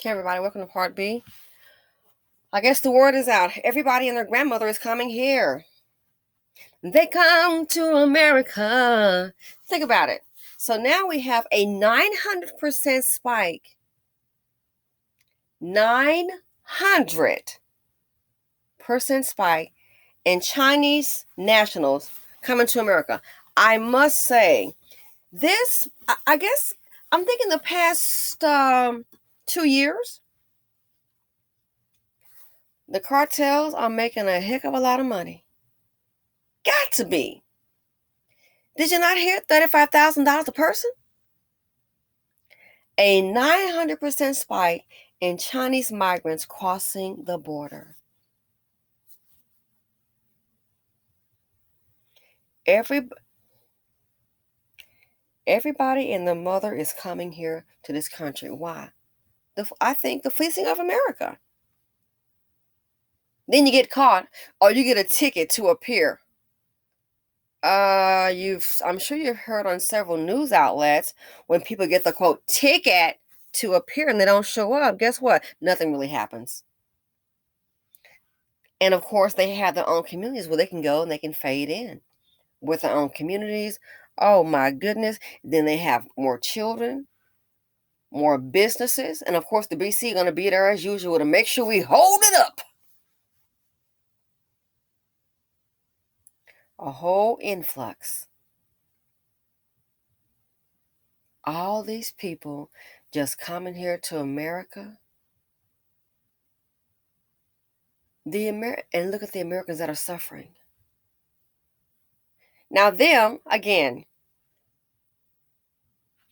Okay, everybody, welcome to part B. I guess the word is out. Everybody and their grandmother is coming here. They come to America. Think about it. So now we have a 900% spike. 900% spike in Chinese nationals coming to America. I must say, this, I guess, I'm thinking the past 2 years, the cartels are making a heck of a lot of money. Got to be. Did you not hear $35,000 a person? A 900% spike in Chinese migrants crossing the border. Everybody and their mother is coming here to this country. Why? I think the fleecing of America. Then you get caught or you get a ticket to appear. I'm sure you've heard on several news outlets when people get the quote ticket to appear and they don't show up. Guess what? Nothing really happens. And of course, they have their own communities where they can go and they can fade in with their own communities. Oh my goodness. Then they have more children, more businesses. And of course, the BC are going to be there as usual to make sure we hold it up. A whole influx. All these people just coming here to America. And look at the Americans that are suffering. Now them, again,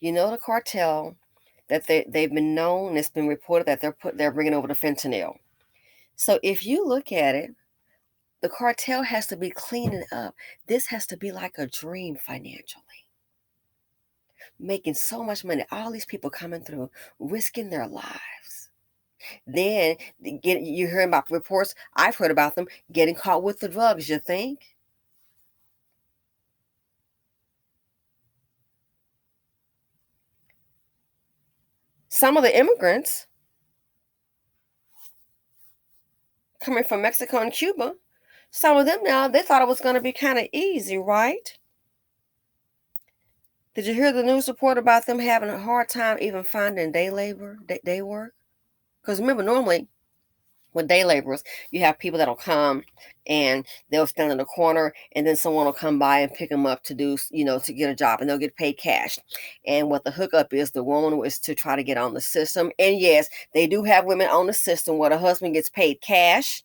the cartel that they've been known, it's been reported that they're bringing over the fentanyl. So if you look at it, the cartel has to be cleaning up. This has to be like a dream financially. Making so much money. All these people coming through, risking their lives. Then you hear about reports, I've heard about them getting caught with the drugs, you think? Some of the immigrants coming from Mexico and Cuba, some of them now, they thought it was going to be kind of easy, right? Did you hear the news report about them having a hard time even finding day labor, day work? Because remember, normally with day laborers, you have people that'll come and they'll stand in the corner and then someone will come by and pick them up to do, to get a job, and they'll get paid cash. And what the hookup is, the woman is to try to get on the system. And yes, they do have women on the system where the husband gets paid cash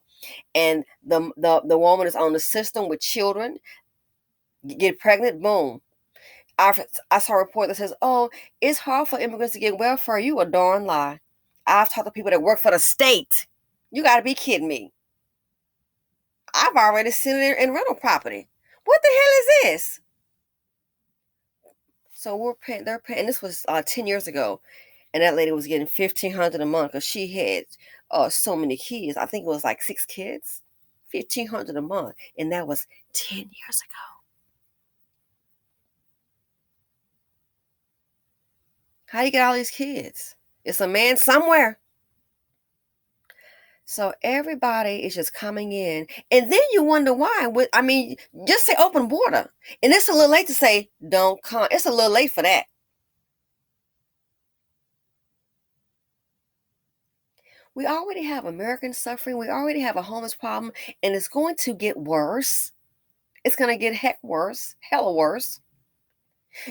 and the woman is on the system with children, get pregnant, boom. I saw a report that says, oh, it's hard for immigrants to get welfare. You a darn lie. I've talked to people that work for the state. You got to be kidding me. I've already seen it in rental property. What the hell is this? So they're paying, this was 10 years ago, and that lady was getting $1,500 a month because she had so many kids. I think it was like 6 kids. $1,500 a month, and that was 10 years ago. How do you get all these kids? It's a man somewhere. So everybody is just coming in. And then you wonder why. Just say open border. And it's a little late to say don't come. It's a little late for that. We already have Americans suffering. We already have a homeless problem. And it's going to get worse. It's going to get heck worse. Hella worse.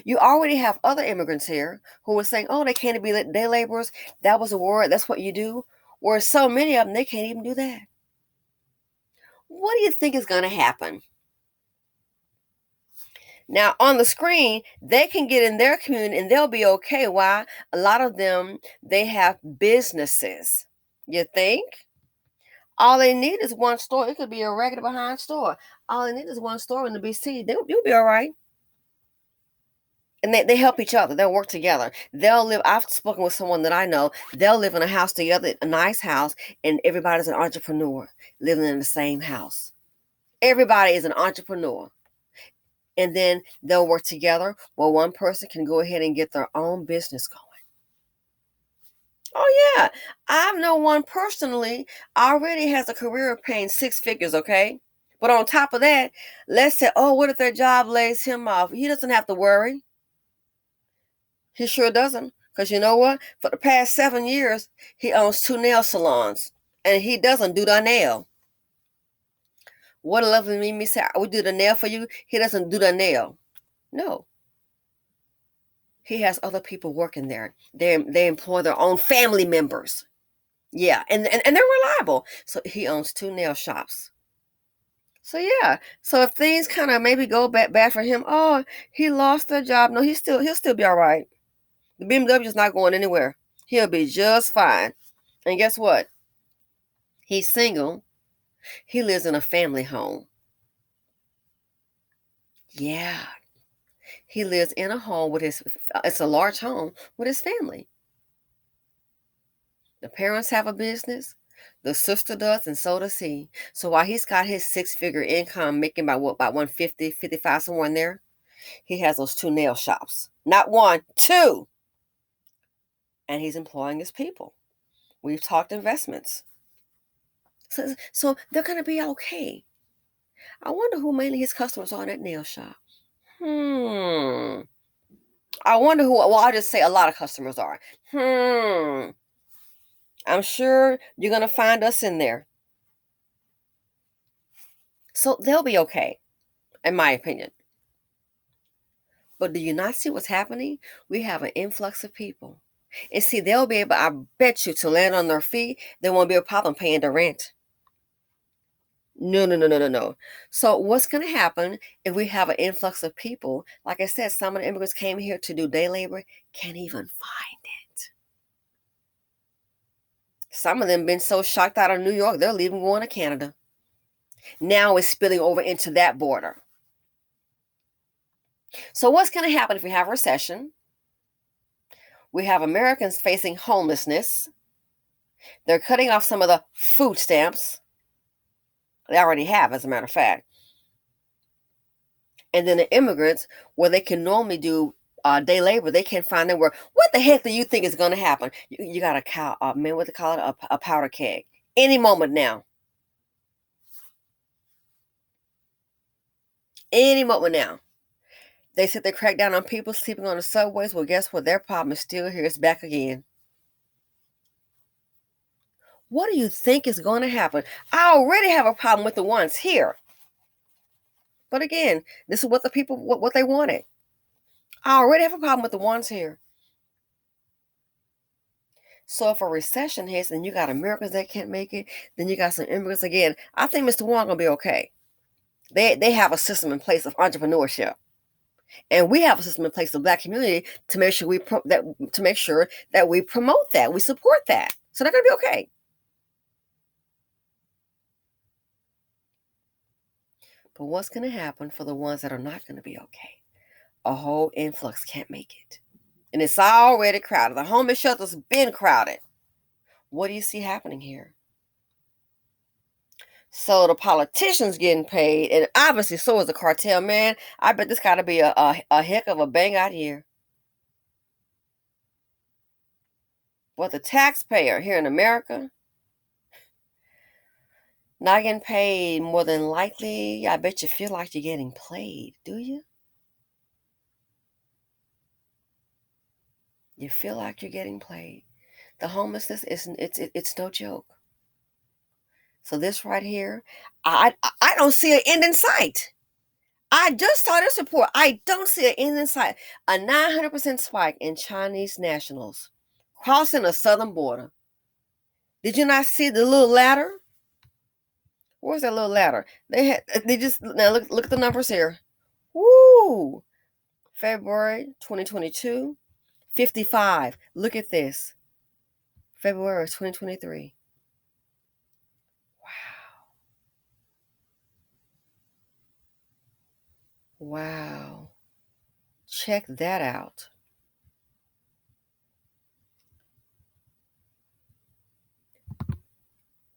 You already have other immigrants here who are saying, oh, they can't be day laborers. That was a word. That's what you do. Whereas so many of them, they can't even do that. What do you think is going to happen? Now, on the screen, they can get in their community and they'll be okay. Why? A lot of them, they have businesses. You think? All they need is one store. It could be a regular behind store. All they need is one store in the BC. You'll be all right. And they help each other. They'll work together. I've spoken with someone that I know. They'll live in a house together, a nice house, and everybody's an entrepreneur living in the same house. Everybody is an entrepreneur. And then they'll work together where one person can go ahead and get their own business going. Oh yeah, I know one personally already has a career paying six figures, okay? But on top of that, let's say, oh, what if their job lays him off? He doesn't have to worry. He sure doesn't. Because you know what? For the past 7 years, he owns two nail salons. And he doesn't do the nail. What a lovely me say, we do the nail for you. He doesn't do the nail. No. He has other people working there. They employ their own family members. Yeah, and they're reliable. So he owns two nail shops. So yeah. So if things kind of maybe go bad for him, oh, he lost their job. No, he'll still be all right. The BMW is not going anywhere. He'll be just fine. And guess what? He's single. He lives in a family home. Yeah. He lives in a home with it's a large home with his family. The parents have a business. The sister does, and so does he. So while he's got his six-figure income, making about 150, 55, somewhere in there, he has those two nail shops. Not one, two. And he's employing his people. We've talked investments. So they're going to be okay. I wonder who mainly his customers are in that nail shop. I wonder who, well, I'll just say a lot of customers are. I'm sure you're going to find us in there. So they'll be okay, in my opinion. But do you not see what's happening? We have an influx of people. And see, they'll be able, I bet you, to land on their feet. There won't be a problem paying the rent. No, no, no, no, no, no. So what's going to happen if we have an influx of people? Like I said, some of the immigrants came here to do day labor, can't even find it. Some of them been so shocked out of New York, they're leaving going to Canada. Now it's spilling over into that border. So what's going to happen if we have a recession? We have Americans facing homelessness. They're cutting off some of the food stamps. They already have, as a matter of fact. And then the immigrants, where they can normally do day labor, they can't find them. Where, what the heck do you think is going to happen? You got a cow, man, what they call it, a powder keg. Any moment now. Any moment now. They said they cracked down on people sleeping on the subways. Well, guess what? Their problem is still here. It's back again. What do you think is going to happen? I already have a problem with the ones here. But again, this is what the people, what they wanted. I already have a problem with the ones here. So if a recession hits and you got Americans that can't make it, then you got some immigrants again. I think Mr. Wong gonna be okay. They have a system in place of entrepreneurship, and we have a system in place of Black community to make sure we promote that, we support that. So they're gonna be okay. But what's gonna happen for the ones that are not gonna be okay? A whole influx can't make it, and it's already crowded. The homeless shelter's been crowded. What do you see happening here? So the politicians getting paid, and obviously so is the cartel, man. I bet this got to be a heck of a bang out year. But the taxpayer here in America not getting paid, more than likely, I bet you feel like you're getting played, do you? You feel like you're getting played. The homelessness isn't it's no joke. So this right here, I don't see an end in sight. I just saw this report. I don't see an end in sight. A 900% spike in Chinese nationals crossing the southern border. Did you not see the little ladder? Where's that little ladder? They just now look at the numbers here. Woo! February 2022, 55. Look at this. February 2023. Wow. Check that out.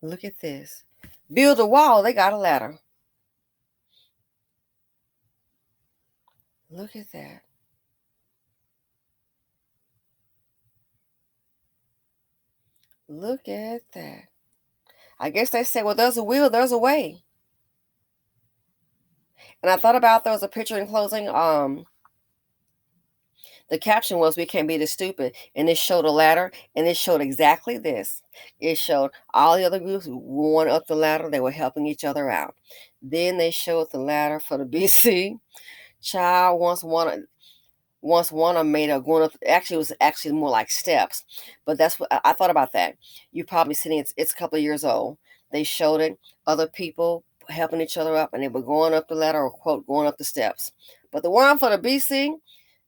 Look at this. Build a wall, they got a ladder. Look at that. Look at that. I guess they say, well, there's a will, there's a way. And I thought about there was a picture in closing. The caption was, "We can't be this stupid," and it showed a ladder, and it showed exactly this. It showed all the other groups going up the ladder. They were helping each other out. Then they showed the ladder for the BC. Child once one of them made a going up. Actually, it was actually more like steps, but that's what I thought about that. You probably seen it. It's a couple of years old. They showed it. Other people helping each other up, and they were going up the ladder or quote going up the steps. But the one for the BC,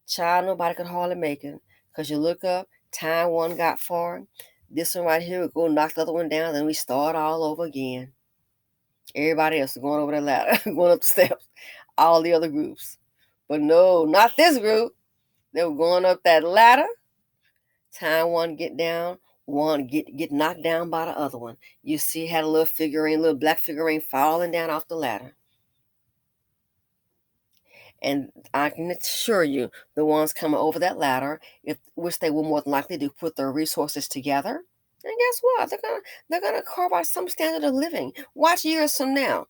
child, nobody could hardly make it. Because you look up, time one got far. This one right here would go knock the other one down, then we start all over again. Everybody else is going over the ladder, going up the steps, all the other groups. But no, not this group. They were going up that ladder. Time one get down, one get knocked down by the other one. You see, had a little figurine, little black figurine falling down off the ladder. And I can assure you, the ones coming over that ladder, which they will more than likely do, put their resources together. And guess what? They're gonna carve out some standard of living. Watch years from now,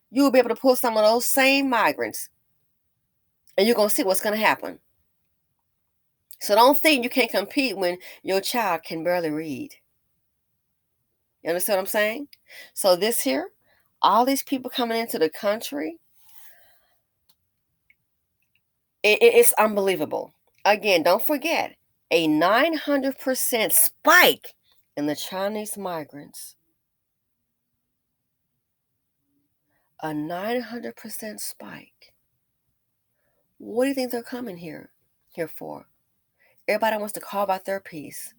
you will be able to pull some of those same migrants, and you're gonna see what's gonna happen. So don't think you can't compete when your child can barely read. You understand what I'm saying? So this here, all these people coming into the country, it's unbelievable. Again, don't forget a 900% spike in the Chinese migrants. A 900% spike. What do you think they're coming here for? Everybody wants to carve out their piece.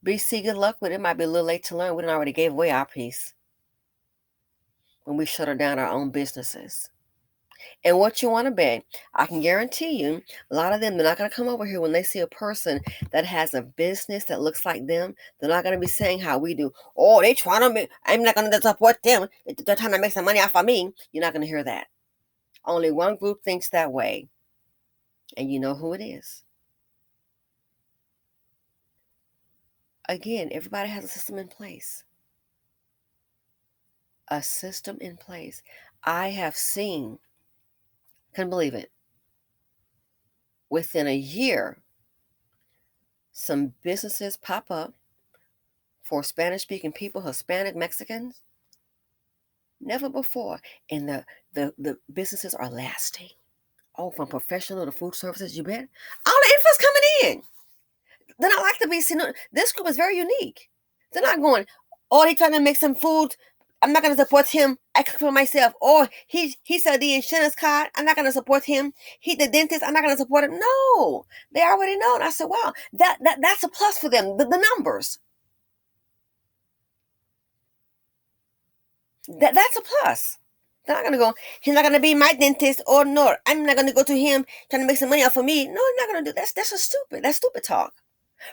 BC, good luck with it. It might be a little late to learn. We done already gave away our piece when we shuttered down our own businesses. And what you want to bet, I can guarantee you, a lot of them, they're not going to come over here when they see a person that has a business that looks like them. They're not going to be saying how we do. Oh, they trying to make, I'm not going to support them. They're trying to make some money off of me. You're not going to hear that. Only one group thinks that way. And you know who it is. Again, everybody has a system in place. A system in place. I have seen, couldn't believe it, within a year, some businesses pop up for Spanish speaking people, Hispanic, Mexicans, never before. And the businesses are lasting. Oh, from professional to food services, you bet. All the info's coming in. They're not like the BC. No, this group is very unique. They're not going, oh, they trying to make some food. I'm not going to support him. I cook for myself. Or he said the insurance card. I'm not going to support him. He the dentist. I'm not going to support him. No, they already know. And I said, wow, that's a plus for them. The numbers. That's a plus. They're not gonna go. He's not gonna be my dentist, or no. I'm not gonna go to him trying to make some money off of me. No, I'm not gonna do that. That's a stupid. That's stupid talk.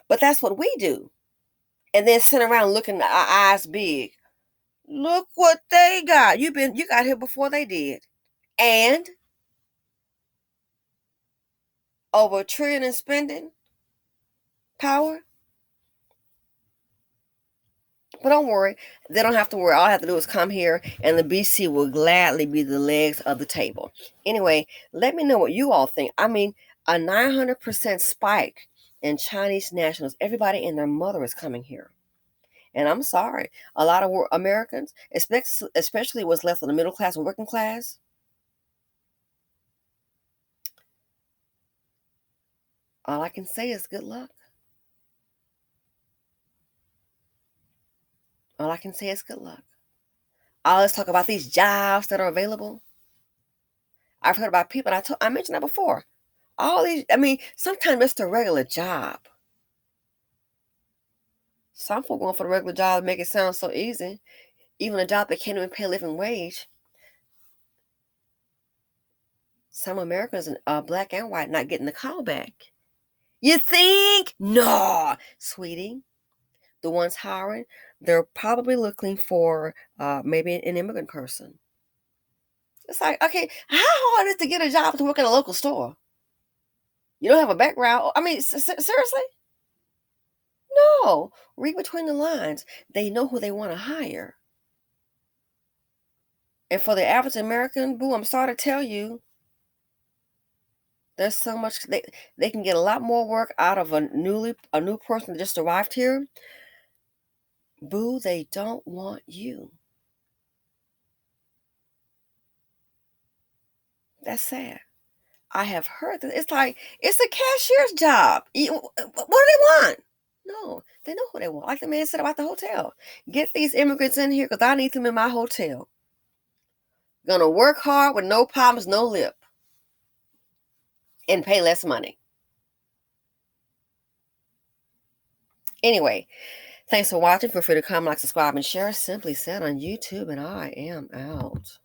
But that's what we do. And then sit around looking our eyes big. Look what they got. You got here before they did. And over a trillion in spending power. But don't worry, they don't have to worry. All I have to do is come here, and the BC will gladly be the legs of the table. Anyway, let me know what you all think. I mean, a 900% spike in Chinese nationals. Everybody and their mother is coming here. And I'm sorry, a lot of Americans, especially what's left of the middle class and working class, all I can say is good luck. All I can say is good luck. Let's talk about these jobs that are available. I've heard about people, and I mentioned that before. All these, I mean, sometimes it's the regular job. Some folk going for the regular job to make it sound so easy. Even a job that can't even pay a living wage. Some Americans, black and white, not getting the call back. You think? No, sweetie. The ones hiring, they're probably looking for maybe an immigrant person. It's like, okay, how hard is it to get a job to work at a local store? You don't have a background. I mean, seriously? No, read between the lines. They know who they want to hire. And for the average American, boo, I'm sorry to tell you, there's so much they can get a lot more work out of a new person that just arrived here. Boo, they don't want you. That's sad. I have heard that it's like it's a cashier's job. What do they want? No, they know who they want. Like the man said about the hotel. Get these immigrants in here because I need them in my hotel. Gonna work hard with no problems, no lip, and pay less money. Anyway, thanks for watching. Feel free to comment, like, subscribe, and share. Simply Said on YouTube, and I am out.